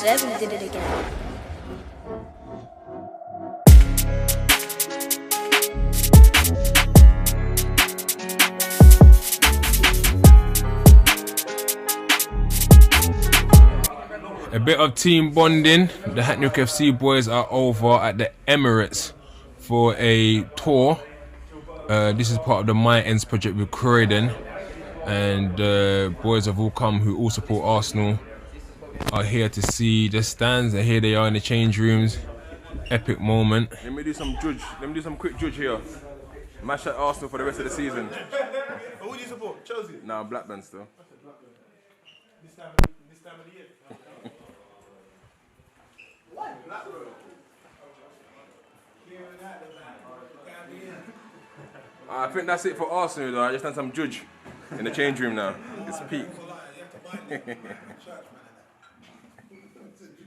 7 did it again. A bit of team bonding. The Hackney FC boys are over at the Emirates for a tour. This is part of the My Ends project with Croydon, and boys have all come who all support Arsenal are here to see the stands, and here they are in the change rooms. Epic moment. Let me do some judge. Let me do some quick judge here. Mash at Arsenal for the rest of the season. Who do you support? Chelsea? Nah, Blackburn still. This time of the year. I think that's it for Arsenal though. I just done some judge in the change room now. It's peak.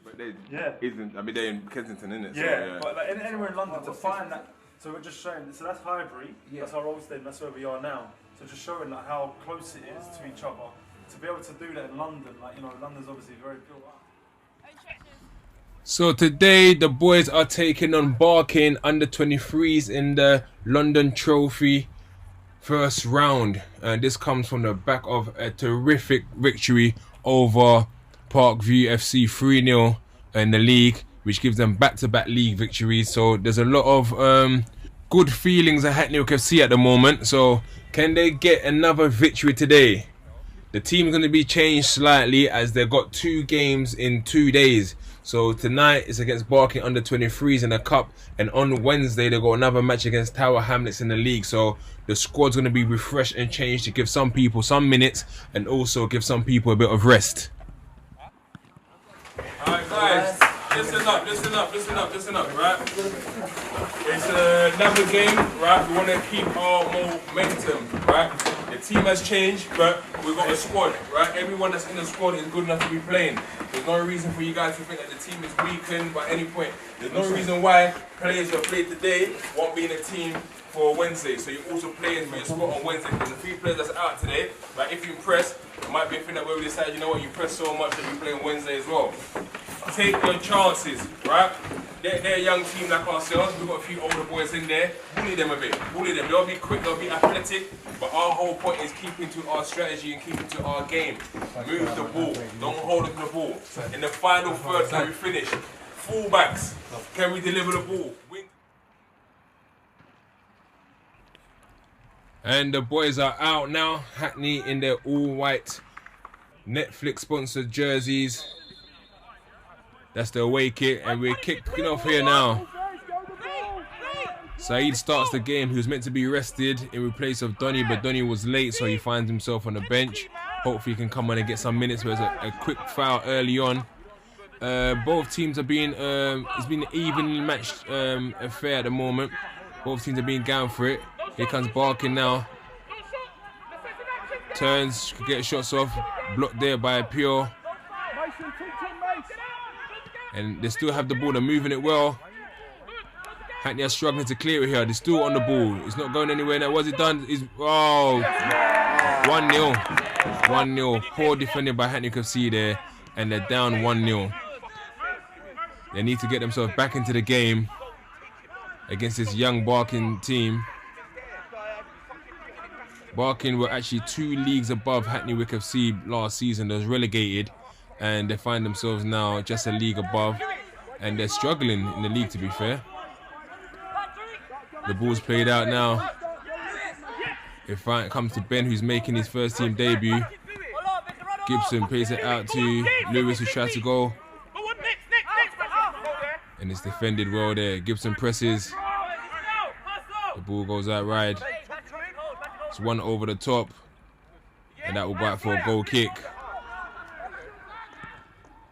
But they isn't. I mean, they're in Kensington, isn't it? Yeah, so, yeah. but like anywhere in London to find that. So we're just showing. So that's Highbury. That's our old stadium. That's where we are now. So just showing like how close it is to each other. To be able to do that in London, like London's obviously very built up. So today the boys are taking on Barking under 23s in the London Trophy first round. This comes from the back of a terrific victory over Parkview FC 3-0 in the league, which gives them back-to-back league victories. So there's a lot of good feelings at Hackney FC at the moment. So can they get another victory today? The team's going to be changed slightly as they've got 2 games in 2 days. So tonight is against Barking under 23s in the cup, and on Wednesday they got another match against Tower Hamlets in the league. So the squad's going to be refreshed and changed to give some people some minutes and also give some people a bit of rest. Alright guys, listen up, right? It's another game, right? We want to keep our momentum, right? The team has changed, but we've got a squad, right? Everyone that's in the squad is good enough to be playing. There's no reason for you guys to think that the team is weakened by any point. There's no reason why players who have played today won't be in the team for Wednesday. So you're also playing for your spot on Wednesday. There's a few players that's out today, but if you press, it might be a thing that where we decide, you know what, you press so much that you play on Wednesday as well. Take your chances, right? They're a young team like ourselves. We've got a few older boys in there. Bully them a bit. Bully them. They'll be quick, they'll be athletic, but our whole point is keeping to our strategy and keeping to our game. Move the ball. Don't hold on to the ball. In the final third, can we finish? Fullbacks. Can we deliver the ball? And the boys are out now. Hackney in their all-white Netflix-sponsored jerseys. That's the away kick, and we're kicking off here now. Saeed starts the game. He was meant to be rested in replace of Donny, but Donny was late, so he finds himself on the bench. Hopefully he can come on and get some minutes. There's a quick foul early on. Both teams are being, it's been an evenly matched affair at the moment. Both teams are being going for it. Here comes Barking now. Turns, get shots off. Blocked there by Pure. And they still have the ball, they're moving it well. Hackney are struggling to clear it here. They're still on the ball. It's not going anywhere now. What's it done? Oh, 1-0. 1-0. Poor defending by Hackney FC there. And they're down 1-0. They need to get themselves back into the game against this young Barking team. Barking were actually 2 leagues above Hackney FC last season. They was relegated. And they find themselves now just a league above, and they're struggling in the league, to be fair. The ball's played out now. It comes to Ben, who's making his first team debut. Gibson plays it out to Lewis, who tries to go. And it's defended well there. Gibson presses. The ball goes out wide. It's one over the top, and that will go out for a goal kick.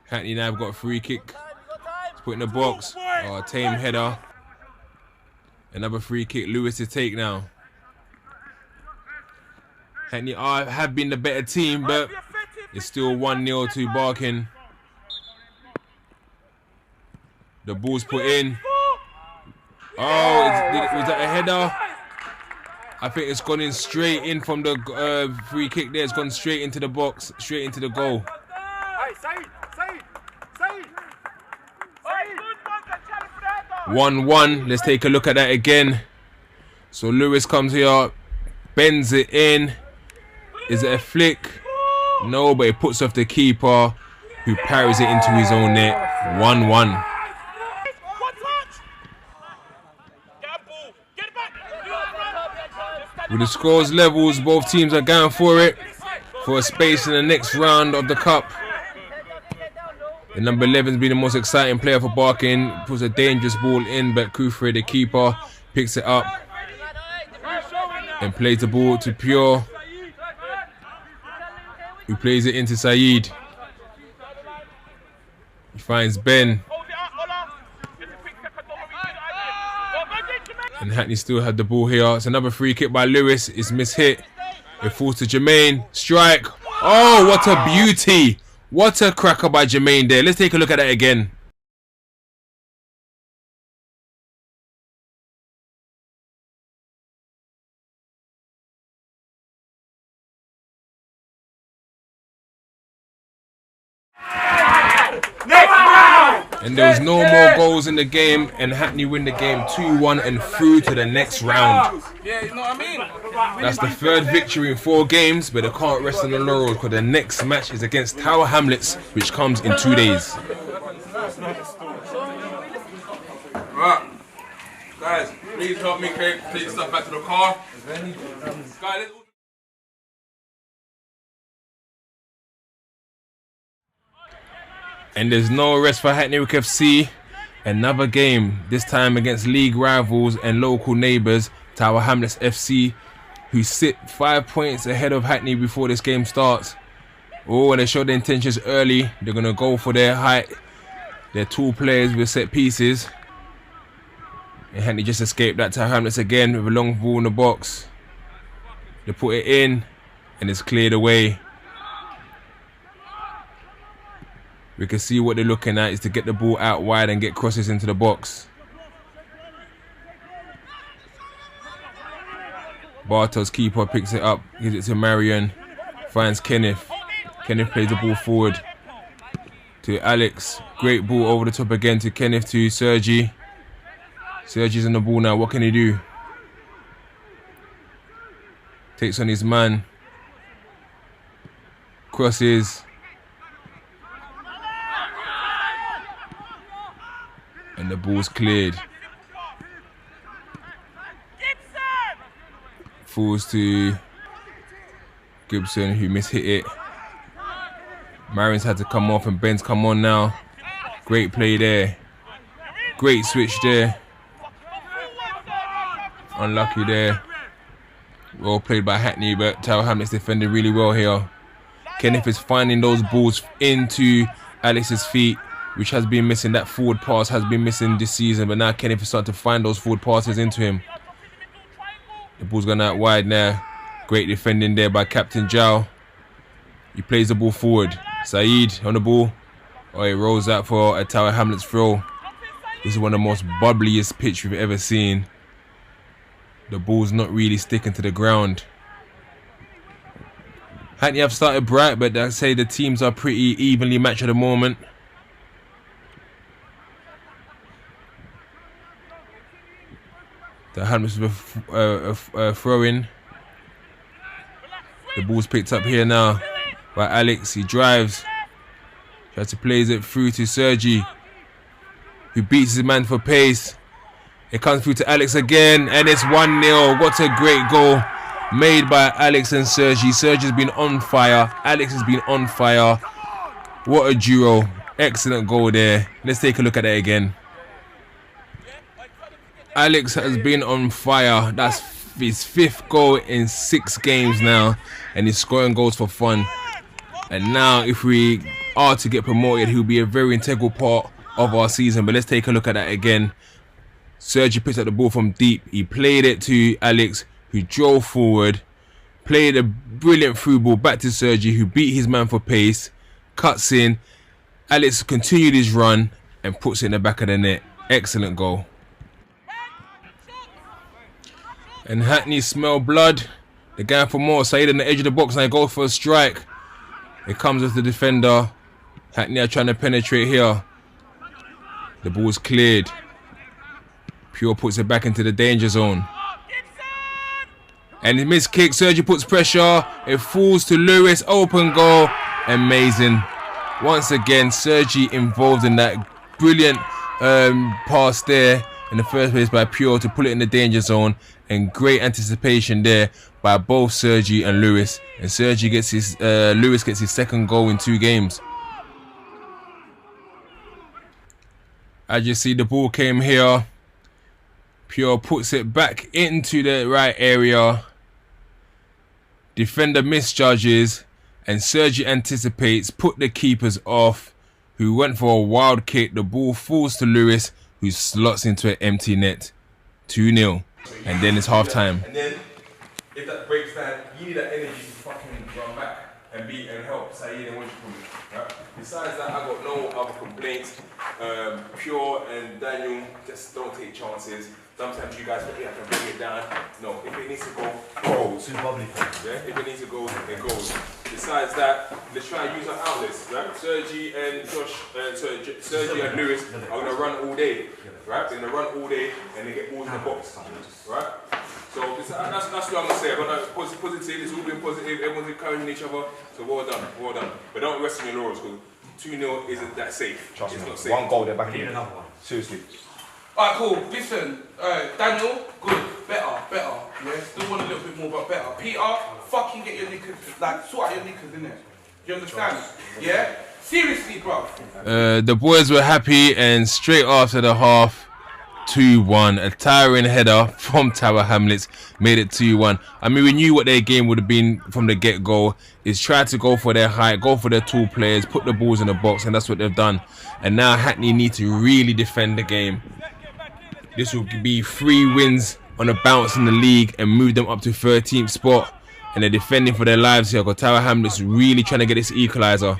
Hackney now have got a free kick. It's put in the box. Oh, tame header. Another free kick. Lewis to take now. Hackney have been the better team, but it's still 1-0 to Barking. The ball's put in. Oh, was that a header? I think it's gone in straight in from the free kick there. It's gone straight into the box, straight into the goal. 1-1. Let's take a look at that again. So Lewis comes here, bends it in. Is it a flick? No, but he puts off the keeper, who parries it into his own net. 1-1. With the scores levels, both teams are going for it for a space in the next round of the cup. The number 11's been the most exciting player for Barking. Puts a dangerous ball in, but Kufre, the keeper, picks it up and plays the ball to Pure, who plays it into Saeed. He finds Ben. And Hackney still had the ball here. It's another free kick by Lewis. It's mishit. It falls to Jermaine. Strike. Oh, what a beauty. What a cracker by Jermaine there. Let's take a look at that again. And there was no more goals in the game, and Hackney win the game 2-1 and through to the next round. Yeah, you know what I mean? That's the third victory in 4 games, but they can't rest on the laurels because the next match is against Tower Hamlets, which comes in 2 days. Right. Guys, please help me take the stuff back to the car. Guys, And there's no rest for Hackney Wick FC. Another game, this time against league rivals and local neighbours, Tower Hamlets FC, who sit 5 points ahead of Hackney before this game starts. Oh, and they showed their intentions early. They're going to go for their height. They're tall players with set pieces. And Hackney just escaped that. Tower Hamlets again with a long ball in the box. They put it in and it's cleared away. We can see what they're looking at is to get the ball out wide and get crosses into the box. Bartos, keeper, picks it up, gives it to Marion, finds Kenneth. Kenneth plays the ball forward to Alex. Great ball over the top again to Kenneth, to Sergi. Sergi's on the ball now. What can he do? Takes on his man. Crosses. And the ball's cleared. Falls to Gibson, who mishit it. Marion's had to come off and Ben's come on now. Great play there. Great switch there. Unlucky there. Well played by Hackney, but Tower Hamlets defended really well here. Kenneth is finding those balls into Alex's feet, which has been missing. That forward pass has been missing this season, but now Kenneth is starting to find those forward passes into him. The ball's gone out wide now. Great defending there by Captain Zhao. He plays the ball forward. Saeed on the ball. Oh, he rolls out for a Tower Hamlets throw. This is one of the most bubbliest pitch we've ever seen. The ball's not really sticking to the ground. Hackney have started bright, but I say the teams are pretty evenly matched at the moment. The Hamlets with a throw-in. The ball's picked up here now by Alex. He drives. Tries to play it through to Sergi, who beats his man for pace. It comes through to Alex again, and it's 1-0. What a great goal made by Alex and Sergi. Sergi's been on fire. Alex has been on fire. What a duo. Excellent goal there. Let's take a look at it again. Alex has been on fire. That's his 5th goal in 6 games now, and he's scoring goals for fun. And now if we are to get promoted, he'll be a very integral part of our season. But let's take a look at that again. Sergi picks up the ball from deep. He played it to Alex, who drove forward, played a brilliant through ball back to Sergi, who beat his man for pace, cuts in. Alex continued his run and puts it in the back of the net. Excellent goal. And Hackney smell blood. They're going for more. Saeed on the edge of the box and they go for a strike. It comes with the defender. Hackney are trying to penetrate here. The ball's cleared. Pure puts it back into the danger zone. And he missed kick. Sergi puts pressure. It falls to Lewis. Open goal. Amazing. Once again, Sergi involved in that brilliant pass there in the first place by Pure to put it in the danger zone. And great anticipation there by both Sergi and Lewis. And Sergi gets his Lewis gets his second goal in 2 games. As you see, the ball came here. Pure puts it back into the right area. Defender misjudges, and Sergi anticipates, put the keepers off, who went for a wild kick. The ball falls to Lewis, who slots into an empty net. 2-0. And then it's half time. And then, if that breaks down, you need that energy to fucking run back and beat and help Saeed and Winchcombe. Right? Besides that, I got no other complaints. Pure and Daniel just don't take chances. Sometimes you guys think I can bring it down. No, if it needs to go, it goes. Too bubbly. Yeah, if it needs to go, it goes. Besides that, let's try and use our outlets. Right? Sergi and Sergi and Lewis are gonna run all day. Right? They're gonna run all day and they get balls in the box. Right? So that's what I'm gonna say. But positive. It's all been positive. Everyone's encouraging each other. So well done, well done. But don't rest on your laurels because 2-0 isn't that safe. Trust it's me. not safe. 1 goal, they're back in. Another one. Seriously. Alright, cool. Listen, Daniel, good, better. Yeah, still want a little bit more, but better. Peter, fucking get your knickers, like sort out your knickers in there. You understand? Yeah. Seriously, bro. The boys were happy, and straight after the half, 2-1. A tiring header from Tower Hamlets made it 2-1. I mean, we knew what their game would have been from the get-go. Is try to go for their height, go for their tall players, put the balls in the box, and that's what they've done. And now Hackney need to really defend the game. This will be 3 wins on a bounce in the league and move them up to 13th spot. And they're defending for their lives here because Tower Hamlets really trying to get this equaliser.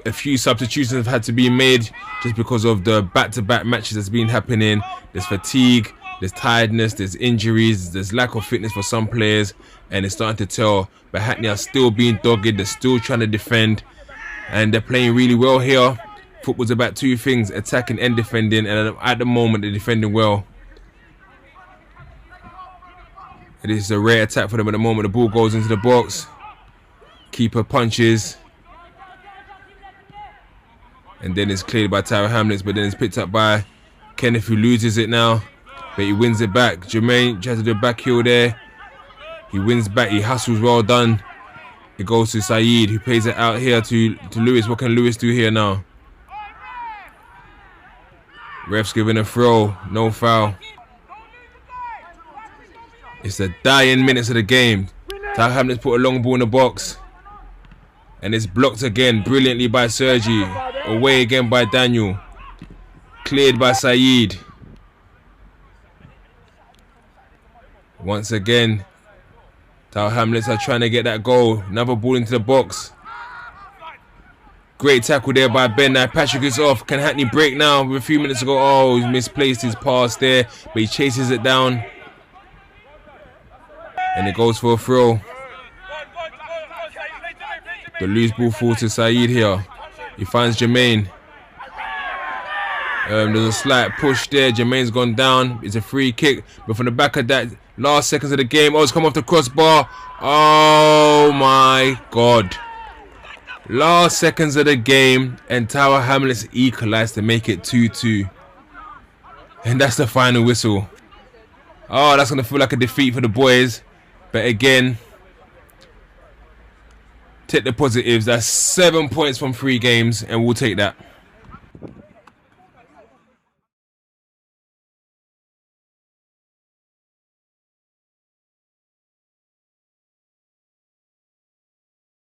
A few substitutions have had to be made just because of the back-to-back matches that's been happening. There's fatigue, there's tiredness, there's injuries, there's lack of fitness for some players, and it's starting to tell. But Hackney are still being dogged, they're still trying to defend, and they're playing really well here. Football's about 2 things, attacking and defending, and at the moment they're defending well. It is a rare attack for them at the moment. The ball goes into the box. Keeper punches. And then it's cleared by Tower Hamlets, but then it's picked up by Kenneth, who loses it now. But he wins it back. Jermaine tries to do a back heel there. He wins back, he hustles, well done. It goes to Saeed, who plays it out here to Lewis. What can Lewis do here now? Ref's giving a throw, no foul. It's the dying minutes of the game. Tower Hamlets put a long ball in the box. And it's blocked again, brilliantly by Sergi. Away again by Daniel. Cleared by Saeed. Once again, Tower Hamlets are trying to get that goal. Another ball into the box. Great tackle there by Ben. Now Patrick is off. Can Hackney break now? With a few minutes ago, oh, he's misplaced his pass there, but he chases it down. And it goes for a throw. The loose ball falls to Saeed here. He finds Jermaine. There's a slight push there. Jermaine's gone down. It's a free kick. But from the back of that, last seconds of the game, oh, it's come off the crossbar. Oh my God. Last seconds of the game, and Tower Hamlets equalised to make it 2-2. And that's the final whistle. Oh, that's going to feel like a defeat for the boys. But again, take the positives. That's 7 points from 3 games, and we'll take that.